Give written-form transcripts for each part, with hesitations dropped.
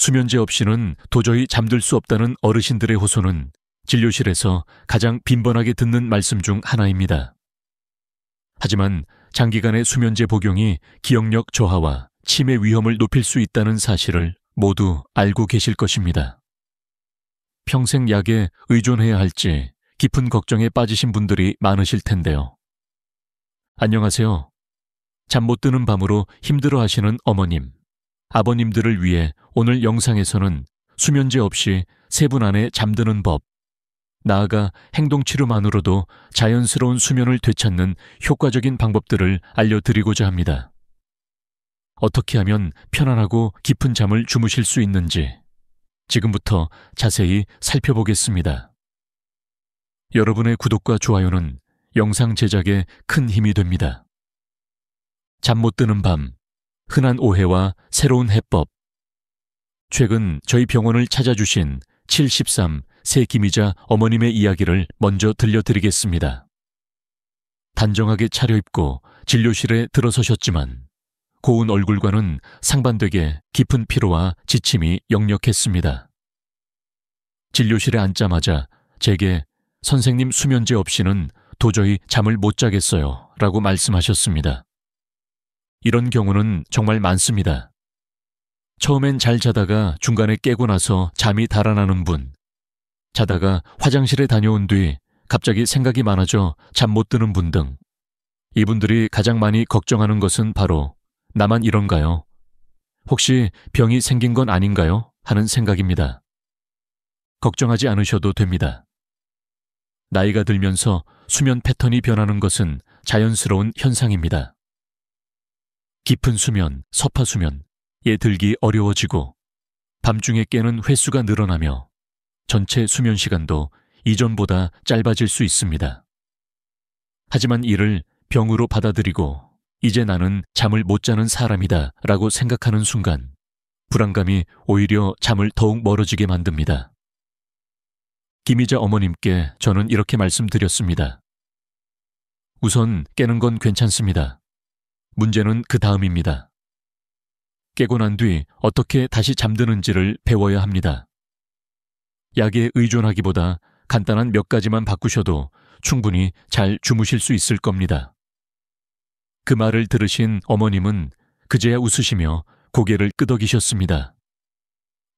수면제 없이는 도저히 잠들 수 없다는 어르신들의 호소는 진료실에서 가장 빈번하게 듣는 말씀 중 하나입니다. 하지만 장기간의 수면제 복용이 기억력 저하와 치매 위험을 높일 수 있다는 사실을 모두 알고 계실 것입니다. 평생 약에 의존해야 할지 깊은 걱정에 빠지신 분들이 많으실 텐데요. 안녕하세요. 잠 못 드는 밤으로 힘들어하시는 어머님, 아버님들을 위해 오늘 영상에서는 수면제 없이 3분 안에 잠드는 법, 나아가 행동치료만으로도 자연스러운 수면을 되찾는 효과적인 방법들을 알려드리고자 합니다. 어떻게 하면 편안하고 깊은 잠을 주무실 수 있는지 지금부터 자세히 살펴보겠습니다. 여러분의 구독과 좋아요는 영상 제작에 큰 힘이 됩니다. 잠 못 드는 밤, 흔한 오해와 새로운 해법. 최근 저희 병원을 찾아주신 73 세기미자 어머님의 이야기를 먼저 들려드리겠습니다. 단정하게 차려입고 진료실에 들어서셨지만 고운 얼굴과는 상반되게 깊은 피로와 지침이 역력했습니다. 진료실에 앉자마자 제게 선생님 수면제 없이는 도저히 잠을 못 자겠어요 라고 말씀하셨습니다. 이런 경우는 정말 많습니다. 처음엔 잘 자다가 중간에 깨고 나서 잠이 달아나는 분, 자다가 화장실에 다녀온 뒤 갑자기 생각이 많아져 잠 못 드는 분 등 이분들이 가장 많이 걱정하는 것은 바로 나만 이런가요? 혹시 병이 생긴 건 아닌가요? 하는 생각입니다. 걱정하지 않으셔도 됩니다. 나이가 들면서 수면 패턴이 변하는 것은 자연스러운 현상입니다. 깊은 수면, 서파수면에 들기 어려워지고 밤중에 깨는 횟수가 늘어나며 전체 수면 시간도 이전보다 짧아질 수 있습니다. 하지만 이를 병으로 받아들이고 이제 나는 잠을 못 자는 사람이다 라고 생각하는 순간 불안감이 오히려 잠을 더욱 멀어지게 만듭니다. 김희자 어머님께 저는 이렇게 말씀드렸습니다. 우선 깨는 건 괜찮습니다. 문제는 그 다음입니다. 깨고 난 뒤 어떻게 다시 잠드는지를 배워야 합니다. 약에 의존하기보다 간단한 몇 가지만 바꾸셔도 충분히 잘 주무실 수 있을 겁니다. 그 말을 들으신 어머님은 그제야 웃으시며 고개를 끄덕이셨습니다.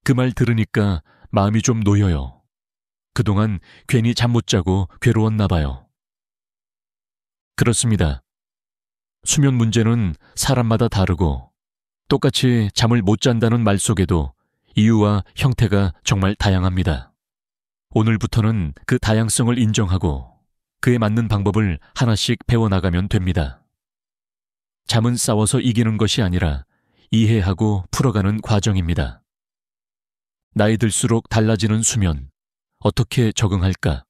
그 말 들으니까 마음이 좀 놓여요. 그동안 괜히 잠 못 자고 괴로웠나 봐요. 그렇습니다. 수면 문제는 사람마다 다르고 똑같이 잠을 못 잔다는 말 속에도 이유와 형태가 정말 다양합니다. 오늘부터는 그 다양성을 인정하고 그에 맞는 방법을 하나씩 배워나가면 됩니다. 잠은 싸워서 이기는 것이 아니라 이해하고 풀어가는 과정입니다. 나이 들수록 달라지는 수면, 어떻게 적응할까?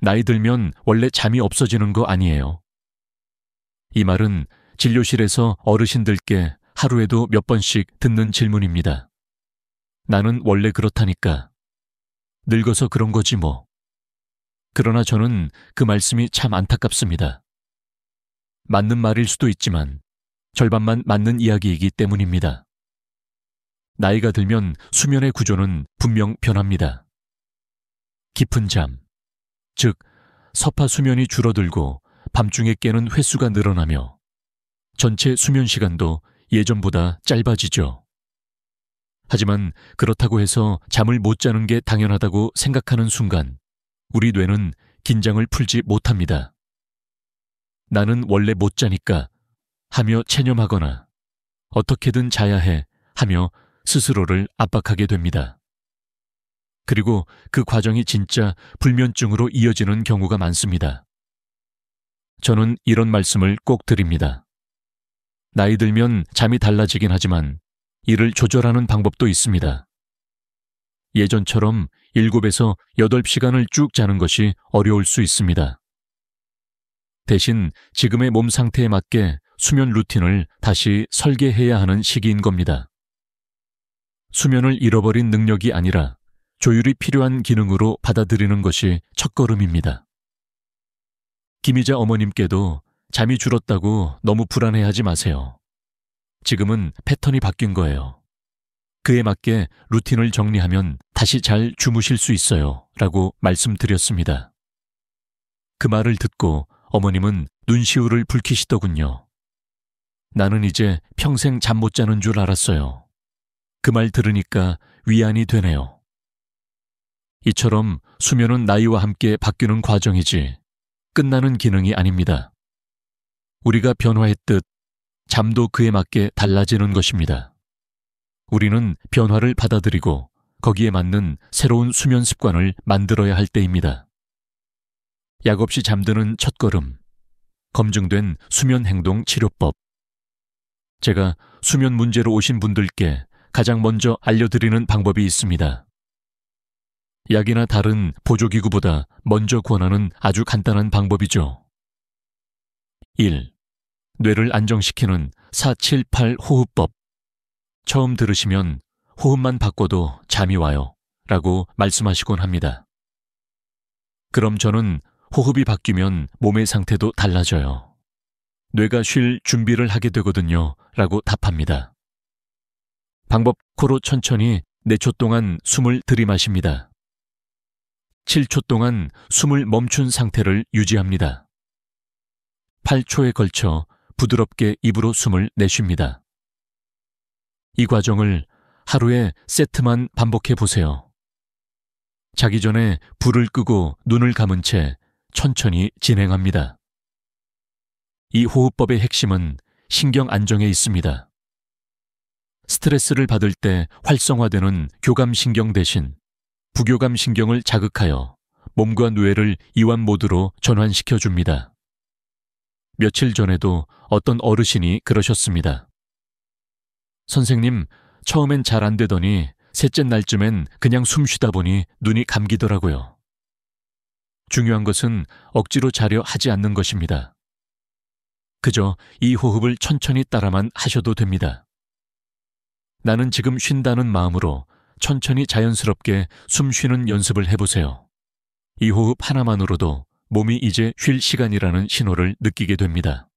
나이 들면 원래 잠이 없어지는 거 아니에요. 이 말은 진료실에서 어르신들께 하루에도 몇 번씩 듣는 질문입니다. 나는 원래 그렇다니까. 늙어서 그런 거지 뭐. 그러나 저는 그 말씀이 참 안타깝습니다. 맞는 말일 수도 있지만 절반만 맞는 이야기이기 때문입니다. 나이가 들면 수면의 구조는 분명 변합니다. 깊은 잠, 즉 서파 수면이 줄어들고 밤중에 깨는 횟수가 늘어나며 전체 수면 시간도 예전보다 짧아지죠. 하지만 그렇다고 해서 잠을 못 자는 게 당연하다고 생각하는 순간 우리 뇌는 긴장을 풀지 못합니다. 나는 원래 못 자니까 하며 체념하거나 어떻게든 자야 해 하며 스스로를 압박하게 됩니다. 그리고 그 과정이 진짜 불면증으로 이어지는 경우가 많습니다. 저는 이런 말씀을 꼭 드립니다. 나이 들면 잠이 달라지긴 하지만 이를 조절하는 방법도 있습니다. 예전처럼 7에서 8시간을 쭉 자는 것이 어려울 수 있습니다. 대신 지금의 몸 상태에 맞게 수면 루틴을 다시 설계해야 하는 시기인 겁니다. 수면을 잃어버린 능력이 아니라 조율이 필요한 기능으로 받아들이는 것이 첫걸음입니다. 김희자 어머님께도 잠이 줄었다고 너무 불안해하지 마세요. 지금은 패턴이 바뀐 거예요. 그에 맞게 루틴을 정리하면 다시 잘 주무실 수 있어요. 라고 말씀드렸습니다. 그 말을 듣고 어머님은 눈시울을 붉히시더군요. 나는 이제 평생 잠 못 자는 줄 알았어요. 그 말 들으니까 위안이 되네요. 이처럼 수면은 나이와 함께 바뀌는 과정이지 끝나는 기능이 아닙니다. 우리가 변화했듯 잠도 그에 맞게 달라지는 것입니다. 우리는 변화를 받아들이고 거기에 맞는 새로운 수면 습관을 만들어야 할 때입니다. 약 없이 잠드는 첫걸음, 검증된 수면 행동 치료법. 제가 수면 문제로 오신 분들께 가장 먼저 알려드리는 방법이 있습니다. 약이나 다른 보조기구보다 먼저 권하는 아주 간단한 방법이죠. 1. 뇌를 안정시키는 478 호흡법. 처음 들으시면 호흡만 바꿔도 잠이 와요 라고 말씀하시곤 합니다. 그럼 저는 호흡이 바뀌면 몸의 상태도 달라져요. 뇌가 쉴 준비를 하게 되거든요 라고 답합니다. 방법 코로 천천히 4초 동안 숨을 들이마십니다. 7초 동안 숨을 멈춘 상태를 유지합니다. 8초에 걸쳐 부드럽게 입으로 숨을 내쉽니다. 이 과정을 하루에 세트만 반복해 보세요. 자기 전에 불을 끄고 눈을 감은 채 천천히 진행합니다. 이 호흡법의 핵심은 신경 안정에 있습니다. 스트레스를 받을 때 활성화되는 교감신경 대신 부교감신경을 자극하여 몸과 뇌를 이완 모드로 전환시켜 줍니다. 며칠 전에도 어떤 어르신이 그러셨습니다. 선생님, 처음엔 잘 안 되더니 셋째 날쯤엔 그냥 숨 쉬다 보니 눈이 감기더라고요. 중요한 것은 억지로 자려 하지 않는 것입니다. 그저 이 호흡을 천천히 따라만 하셔도 됩니다. 나는 지금 쉰다는 마음으로 천천히 자연스럽게 숨 쉬는 연습을 해보세요. 이 호흡 하나만으로도 몸이 이제 쉴 시간이라는 신호를 느끼게 됩니다.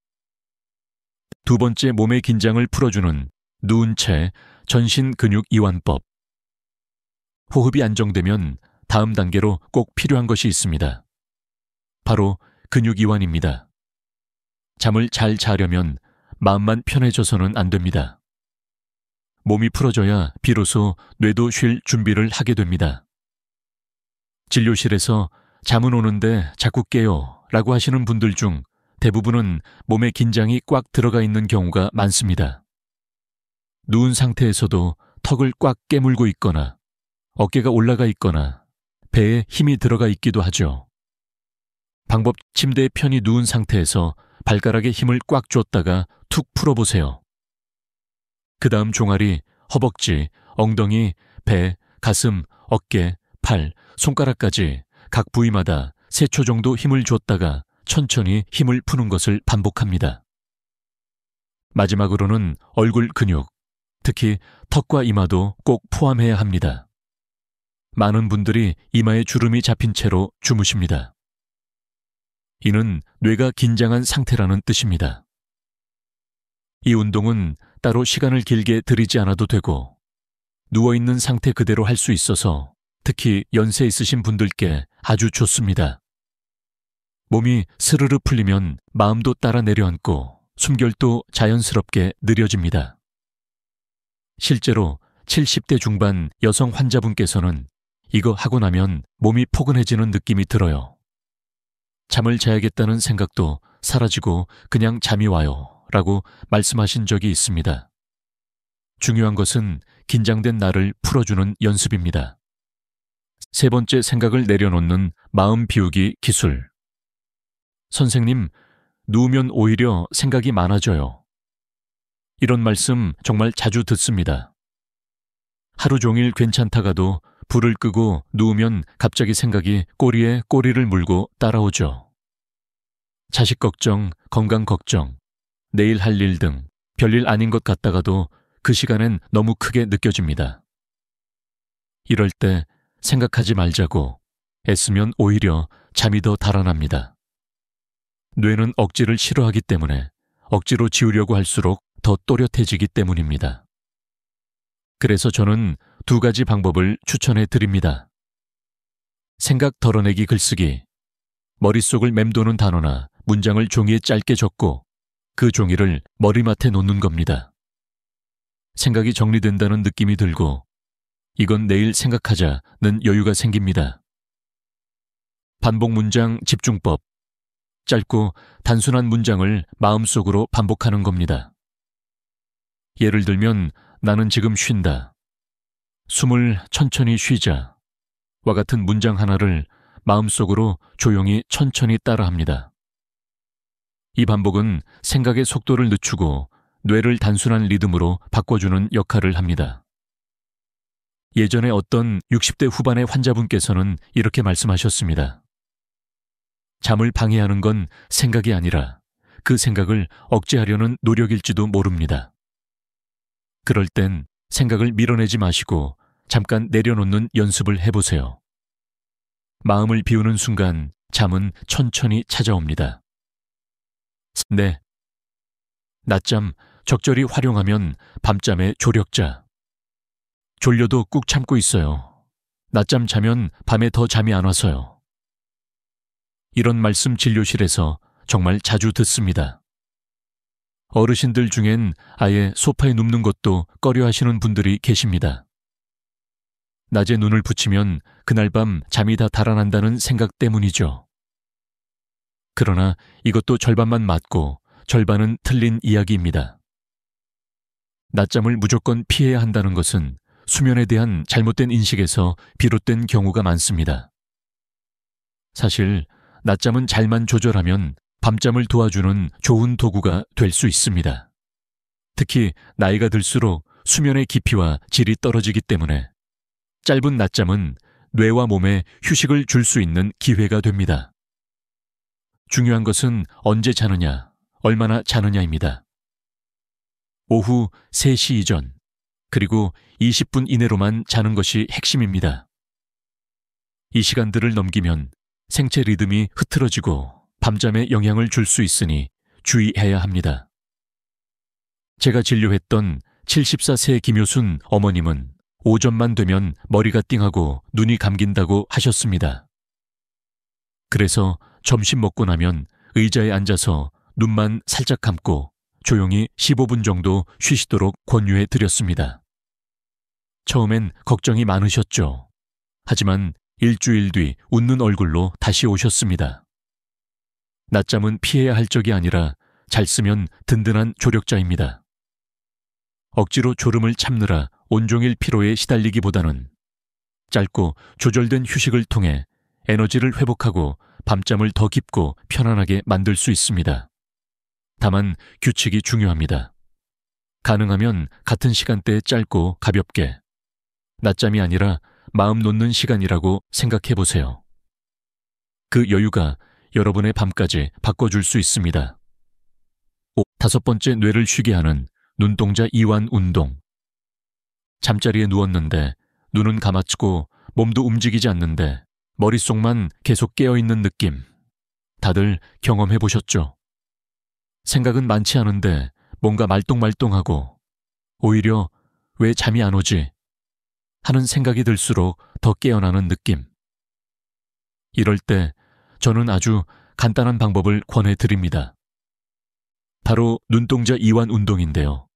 두 번째, 몸의 긴장을 풀어주는 누운 채 전신 근육 이완법. 호흡이 안정되면 다음 단계로 꼭 필요한 것이 있습니다. 바로 근육 이완입니다. 잠을 잘 자려면 마음만 편해져서는 안 됩니다. 몸이 풀어져야 비로소 뇌도 쉴 준비를 하게 됩니다. 진료실에서 잠은 오는데 자꾸 깨요 라고 하시는 분들 중 대부분은 몸에 긴장이 꽉 들어가 있는 경우가 많습니다. 누운 상태에서도 턱을 꽉 깨물고 있거나 어깨가 올라가 있거나 배에 힘이 들어가 있기도 하죠. 방법, 침대에 편히 누운 상태에서 발가락에 힘을 꽉 줬다가 툭 풀어보세요. 그 다음 종아리, 허벅지, 엉덩이, 배, 가슴, 어깨, 팔, 손가락까지 각 부위마다 3초 정도 힘을 줬다가 천천히 힘을 푸는 것을 반복합니다. 마지막으로는 얼굴 근육, 특히 턱과 이마도 꼭 포함해야 합니다. 많은 분들이 이마에 주름이 잡힌 채로 주무십니다. 이는 뇌가 긴장한 상태라는 뜻입니다. 이 운동은 따로 시간을 길게 들이지 않아도 되고 누워있는 상태 그대로 할 수 있어서 특히 연세 있으신 분들께 아주 좋습니다. 몸이 스르르 풀리면 마음도 따라 내려앉고 숨결도 자연스럽게 느려집니다. 실제로 70대 중반 여성 환자분께서는 이거 하고 나면 몸이 포근해지는 느낌이 들어요. 잠을 자야겠다는 생각도 사라지고 그냥 잠이 와요 라고 말씀하신 적이 있습니다. 중요한 것은 긴장된 나를 풀어주는 연습입니다. 세 번째, 생각을 내려놓는 마음 비우기 기술. 선생님, 누우면 오히려 생각이 많아져요. 이런 말씀 정말 자주 듣습니다. 하루 종일 괜찮다가도 불을 끄고 누우면 갑자기 생각이 꼬리에 꼬리를 물고 따라오죠. 자식 걱정, 건강 걱정, 내일 할 일 등 별일 아닌 것 같다가도 그 시간엔 너무 크게 느껴집니다. 이럴 때 생각하지 말자고 애쓰면 오히려 잠이 더 달아납니다. 뇌는 억지를 싫어하기 때문에 억지로 지우려고 할수록 더 또렷해지기 때문입니다. 그래서 저는 두 가지 방법을 추천해 드립니다. 생각 덜어내기 글쓰기. 머릿속을 맴도는 단어나 문장을 종이에 짧게 적고 그 종이를 머리맡에 놓는 겁니다. 생각이 정리된다는 느낌이 들고 이건 내일 생각하자는 여유가 생깁니다. 반복 문장 집중법. 짧고 단순한 문장을 마음속으로 반복하는 겁니다. 예를 들면 나는 지금 쉰다. 숨을 천천히 쉬자. 와 같은 문장 하나를 마음속으로 조용히 천천히 따라합니다. 이 반복은 생각의 속도를 늦추고 뇌를 단순한 리듬으로 바꿔주는 역할을 합니다. 예전에 어떤 60대 후반의 환자분께서는 이렇게 말씀하셨습니다. 잠을 방해하는 건 생각이 아니라 그 생각을 억제하려는 노력일지도 모릅니다. 그럴 땐 생각을 밀어내지 마시고 잠깐 내려놓는 연습을 해보세요. 마음을 비우는 순간 잠은 천천히 찾아옵니다. 네. 낮잠 적절히 활용하면 밤잠의 조력자. 졸려도 꾹 참고 있어요. 낮잠 자면 밤에 더 잠이 안 와서요. 이런 말씀 진료실에서 정말 자주 듣습니다. 어르신들 중엔 아예 소파에 눕는 것도 꺼려 하시는 분들이 계십니다. 낮에 눈을 붙이면 그날 밤 잠이 다 달아난다는 생각 때문이죠. 그러나 이것도 절반만 맞고 절반은 틀린 이야기입니다. 낮잠을 무조건 피해야 한다는 것은 수면에 대한 잘못된 인식에서 비롯된 경우가 많습니다. 사실 낮잠은 잘만 조절하면 밤잠을 도와주는 좋은 도구가 될 수 있습니다. 특히 나이가 들수록 수면의 깊이와 질이 떨어지기 때문에 짧은 낮잠은 뇌와 몸에 휴식을 줄 수 있는 기회가 됩니다. 중요한 것은 언제 자느냐, 얼마나 자느냐입니다. 오후 3시 이전, 그리고 20분 이내로만 자는 것이 핵심입니다. 이 시간들을 넘기면 생체 리듬이 흐트러지고 밤잠에 영향을 줄 수 있으니 주의해야 합니다. 제가 진료했던 74세 김효순 어머님은 오전만 되면 머리가 띵하고 눈이 감긴다고 하셨습니다. 그래서 점심 먹고 나면 의자에 앉아서 눈만 살짝 감고 조용히 15분 정도 쉬시도록 권유해 드렸습니다. 처음엔 걱정이 많으셨죠. 하지만 일주일 뒤 웃는 얼굴로 다시 오셨습니다. 낮잠은 피해야 할 적이 아니라 잘 쓰면 든든한 조력자입니다. 억지로 졸음을 참느라 온종일 피로에 시달리기보다는 짧고 조절된 휴식을 통해 에너지를 회복하고 밤잠을 더 깊고 편안하게 만들 수 있습니다. 다만 규칙이 중요합니다. 가능하면 같은 시간대에 짧고 가볍게, 낮잠이 아니라 마음 놓는 시간이라고 생각해 보세요. 그 여유가 여러분의 밤까지 바꿔줄 수 있습니다. 5번째 뇌를 쉬게 하는 눈동자 이완 운동. 잠자리에 누웠는데 눈은 감았고 몸도 움직이지 않는데 머릿속만 계속 깨어있는 느낌. 다들 경험해 보셨죠? 생각은 많지 않은데 뭔가 말똥말똥하고 오히려 왜 잠이 안 오지? 하는 생각이 들수록 더 깨어나는 느낌. 이럴 때 저는 아주 간단한 방법을 권해드립니다. 바로 눈동자 이완 운동인데요.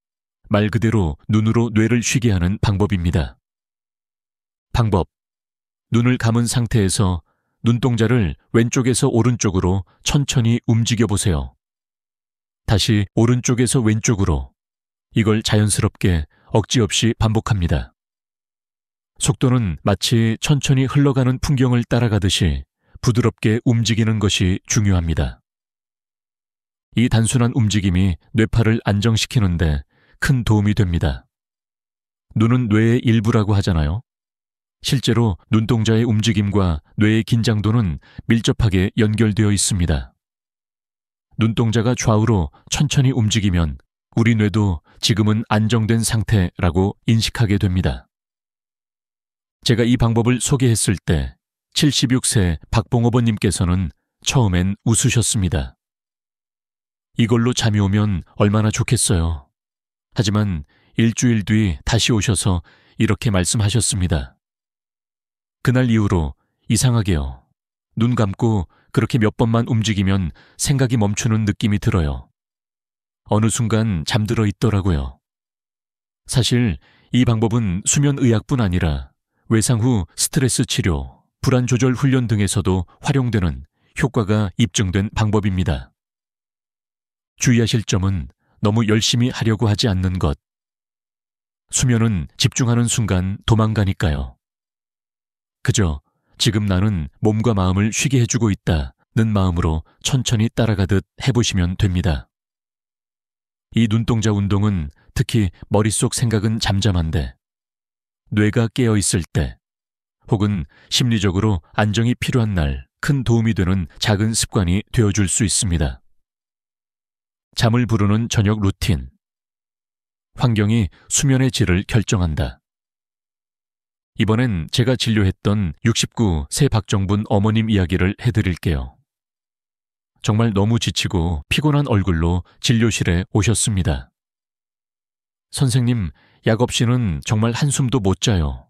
말 그대로 눈으로 뇌를 쉬게 하는 방법입니다. 방법. 눈을 감은 상태에서 눈동자를 왼쪽에서 오른쪽으로 천천히 움직여 보세요. 다시 오른쪽에서 왼쪽으로. 이걸 자연스럽게 억지 없이 반복합니다. 속도는 마치 천천히 흘러가는 풍경을 따라가듯이 부드럽게 움직이는 것이 중요합니다. 이 단순한 움직임이 뇌파를 안정시키는데 큰 도움이 됩니다. 눈은 뇌의 일부라고 하잖아요. 실제로 눈동자의 움직임과 뇌의 긴장도는 밀접하게 연결되어 있습니다. 눈동자가 좌우로 천천히 움직이면 우리 뇌도 지금은 안정된 상태라고 인식하게 됩니다. 제가 이 방법을 소개했을 때 76세 박봉호버님께서는 처음엔 웃으셨습니다. 이걸로 잠이 오면 얼마나 좋겠어요. 하지만 일주일 뒤 다시 오셔서 이렇게 말씀하셨습니다. 그날 이후로 이상하게요. 눈 감고 그렇게 몇 번만 움직이면 생각이 멈추는 느낌이 들어요. 어느 순간 잠들어 있더라고요. 사실 이 방법은 수면의학뿐 아니라 외상 후 스트레스 치료, 불안 조절 훈련 등에서도 활용되는 효과가 입증된 방법입니다. 주의하실 점은 너무 열심히 하려고 하지 않는 것. 수면은 집중하는 순간 도망가니까요. 그저 지금 나는 몸과 마음을 쉬게 해주고 있다는 마음으로 천천히 따라가듯 해보시면 됩니다. 이 눈동자 운동은 특히 머릿속 생각은 잠잠한데 뇌가 깨어 있을 때 혹은 심리적으로 안정이 필요한 날 큰 도움이 되는 작은 습관이 되어줄 수 있습니다. 잠을 부르는 저녁 루틴. 환경이 수면의 질을 결정한다. 이번엔 제가 진료했던 69 새 박정분 어머님 이야기를 해드릴게요. 정말 너무 지치고 피곤한 얼굴로 진료실에 오셨습니다. 선생님, 약 없이는 정말 한숨도 못 자요.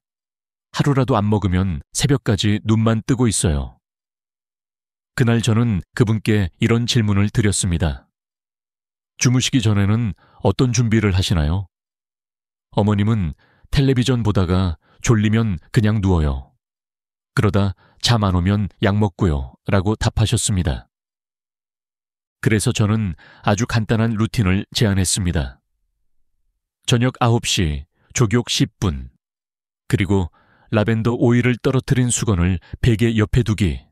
하루라도 안 먹으면 새벽까지 눈만 뜨고 있어요. 그날 저는 그분께 이런 질문을 드렸습니다. 주무시기 전에는 어떤 준비를 하시나요? 어머님은 텔레비전 보다가 졸리면 그냥 누워요. 그러다 잠 안 오면 약 먹고요. 라고 답하셨습니다. 그래서 저는 아주 간단한 루틴을 제안했습니다. 저녁 9시 족욕 10분, 그리고 라벤더 오일을 떨어뜨린 수건을 베개 옆에 두기,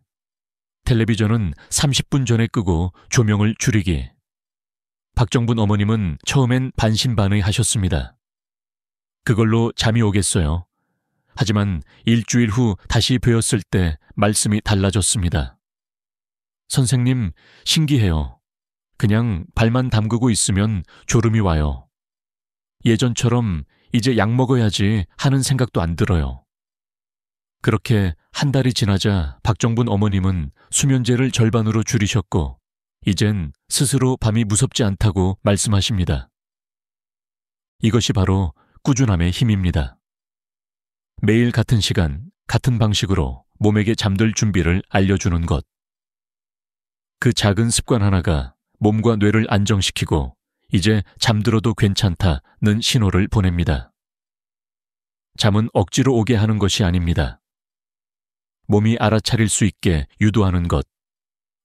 텔레비전은 30분 전에 끄고 조명을 줄이기. 박정분 어머님은 처음엔 반신반의하셨습니다. 그걸로 잠이 오겠어요. 하지만 일주일 후 다시 뵈었을 때 말씀이 달라졌습니다. 선생님, 신기해요. 그냥 발만 담그고 있으면 졸음이 와요. 예전처럼 이제 약 먹어야지 하는 생각도 안 들어요. 그렇게 한 달이 지나자 박정분 어머님은 수면제를 절반으로 줄이셨고 이젠 스스로 밤이 무섭지 않다고 말씀하십니다. 이것이 바로 꾸준함의 힘입니다. 매일 같은 시간, 같은 방식으로 몸에게 잠들 준비를 알려주는 것. 그 작은 습관 하나가 몸과 뇌를 안정시키고 이제 잠들어도 괜찮다는 신호를 보냅니다. 잠은 억지로 오게 하는 것이 아닙니다. 몸이 알아차릴 수 있게 유도하는 것.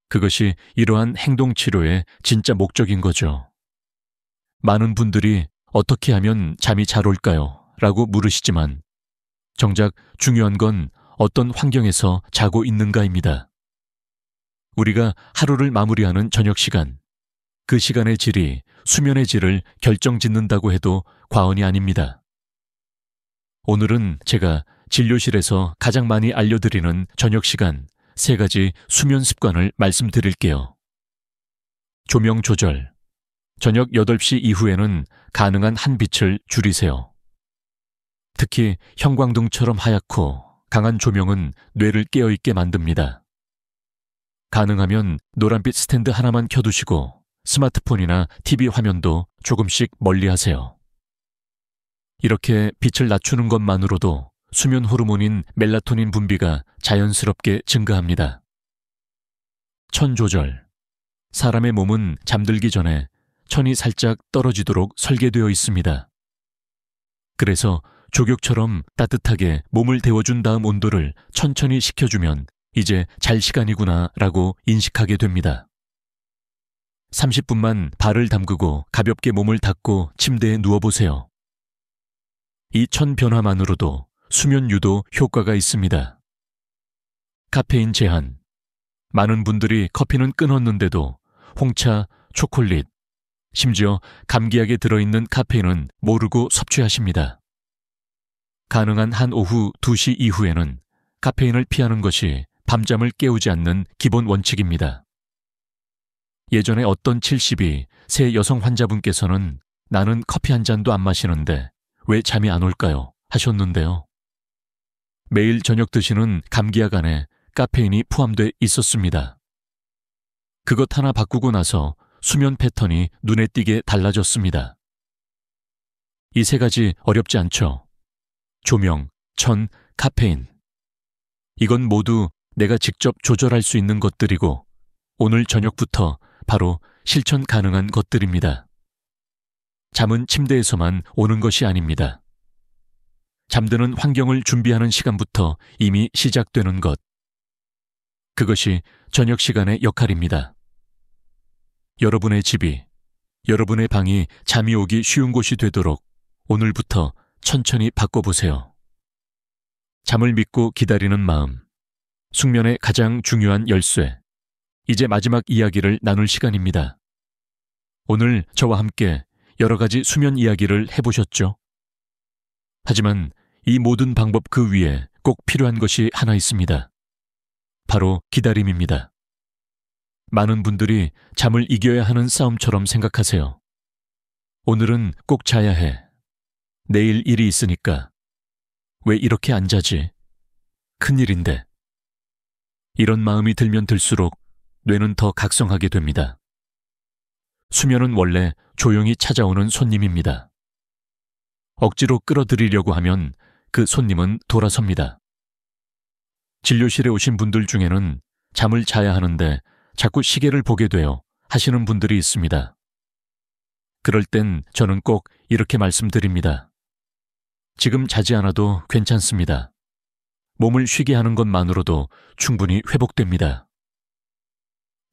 그것이 이러한 행동치료의 진짜 목적인 거죠. 많은 분들이 어떻게 하면 잠이 잘 올까요? 라고 물으시지만 정작 중요한 건 어떤 환경에서 자고 있는가입니다. 우리가 하루를 마무리하는 저녁 시간, 그 시간의 질이 수면의 질을 결정짓는다고 해도 과언이 아닙니다. 오늘은 제가 진료실에서 가장 많이 알려드리는 저녁 시간 3가지 수면 습관을 말씀드릴게요. 조명 조절. 저녁 8시 이후에는 가능한 한빛을 줄이세요. 특히 형광등처럼 하얗고 강한 조명은 뇌를 깨어있게 만듭니다. 가능하면 노란빛 스탠드 하나만 켜두시고 스마트폰이나 TV 화면도 조금씩 멀리하세요. 이렇게 빛을 낮추는 것만으로도 수면 호르몬인 멜라토닌 분비가 자연스럽게 증가합니다. 천 조절. 사람의 몸은 잠들기 전에 천이 살짝 떨어지도록 설계되어 있습니다. 그래서 족욕처럼 따뜻하게 몸을 데워준 다음 온도를 천천히 식혀주면 이제 잘 시간이구나 라고 인식하게 됩니다. 30분만 발을 담그고 가볍게 몸을 닦고 침대에 누워보세요. 이 천 변화만으로도 수면 유도 효과가 있습니다. 카페인 제한. 많은 분들이 커피는 끊었는데도 홍차, 초콜릿, 심지어 감기약에 들어있는 카페인은 모르고 섭취하십니다. 가능한 한 오후 2시 이후에는 카페인을 피하는 것이 밤잠을 깨우지 않는 기본 원칙입니다. 예전에 어떤 72 세 여성 환자분께서는 나는 커피 한 잔도 안 마시는데 왜 잠이 안 올까요? 하셨는데요. 매일 저녁 드시는 감기약 안에 카페인이 포함돼 있었습니다. 그것 하나 바꾸고 나서 수면 패턴이 눈에 띄게 달라졌습니다. 이 세 가지 어렵지 않죠? 조명, 천, 카페인. 이건 모두 내가 직접 조절할 수 있는 것들이고 오늘 저녁부터 바로 실천 가능한 것들입니다. 잠은 침대에서만 오는 것이 아닙니다. 잠드는 환경을 준비하는 시간부터 이미 시작되는 것. 그것이 저녁 시간의 역할입니다. 여러분의 집이, 여러분의 방이 잠이 오기 쉬운 곳이 되도록 오늘부터 천천히 바꿔보세요. 잠을 믿고 기다리는 마음, 숙면의 가장 중요한 열쇠. 이제 마지막 이야기를 나눌 시간입니다. 오늘 저와 함께 여러 가지 수면 이야기를 해보셨죠? 하지만 이 모든 방법 그 위에 꼭 필요한 것이 하나 있습니다. 바로 기다림입니다. 많은 분들이 잠을 이겨야 하는 싸움처럼 생각하세요. 오늘은 꼭 자야 해. 내일 일이 있으니까. 왜 이렇게 안 자지? 큰일인데. 이런 마음이 들면 들수록 뇌는 더 각성하게 됩니다. 수면은 원래 조용히 찾아오는 손님입니다. 억지로 끌어들이려고 하면 그 손님은 돌아섭니다. 진료실에 오신 분들 중에는 잠을 자야 하는데 자꾸 시계를 보게 되어 하시는 분들이 있습니다. 그럴 땐 저는 꼭 이렇게 말씀드립니다. 지금 자지 않아도 괜찮습니다. 몸을 쉬게 하는 것만으로도 충분히 회복됩니다.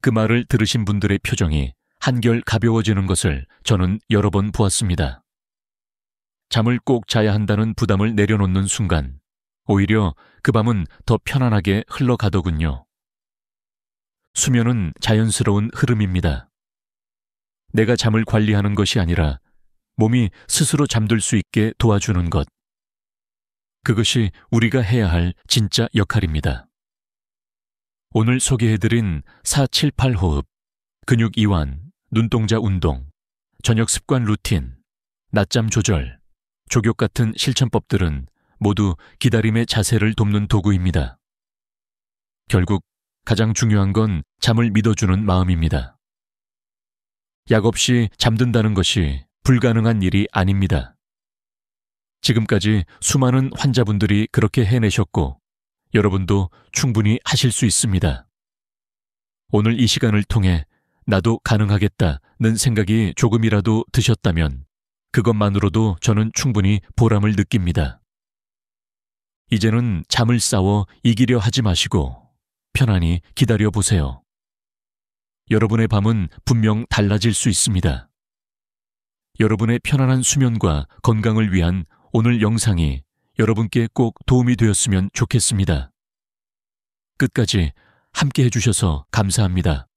그 말을 들으신 분들의 표정이 한결 가벼워지는 것을 저는 여러 번 보았습니다. 잠을 꼭 자야 한다는 부담을 내려놓는 순간 오히려 그 밤은 더 편안하게 흘러가더군요. 수면은 자연스러운 흐름입니다. 내가 잠을 관리하는 것이 아니라 몸이 스스로 잠들 수 있게 도와주는 것. 그것이 우리가 해야 할 진짜 역할입니다. 오늘 소개해드린 478호흡, 근육 이완, 눈동자 운동, 저녁 습관 루틴, 낮잠 조절, 족욕 같은 실천법들은 모두 기다림의 자세를 돕는 도구입니다. 결국 가장 중요한 건 잠을 믿어주는 마음입니다. 약 없이 잠든다는 것이 불가능한 일이 아닙니다. 지금까지 수많은 환자분들이 그렇게 해내셨고 여러분도 충분히 하실 수 있습니다. 오늘 이 시간을 통해 나도 가능하겠다는 생각이 조금이라도 드셨다면 그것만으로도 저는 충분히 보람을 느낍니다. 이제는 잠을 싸워 이기려 하지 마시고 편안히 기다려보세요. 여러분의 밤은 분명 달라질 수 있습니다. 여러분의 편안한 수면과 건강을 위한 오늘 영상이 여러분께 꼭 도움이 되었으면 좋겠습니다. 끝까지 함께 해주셔서 감사합니다.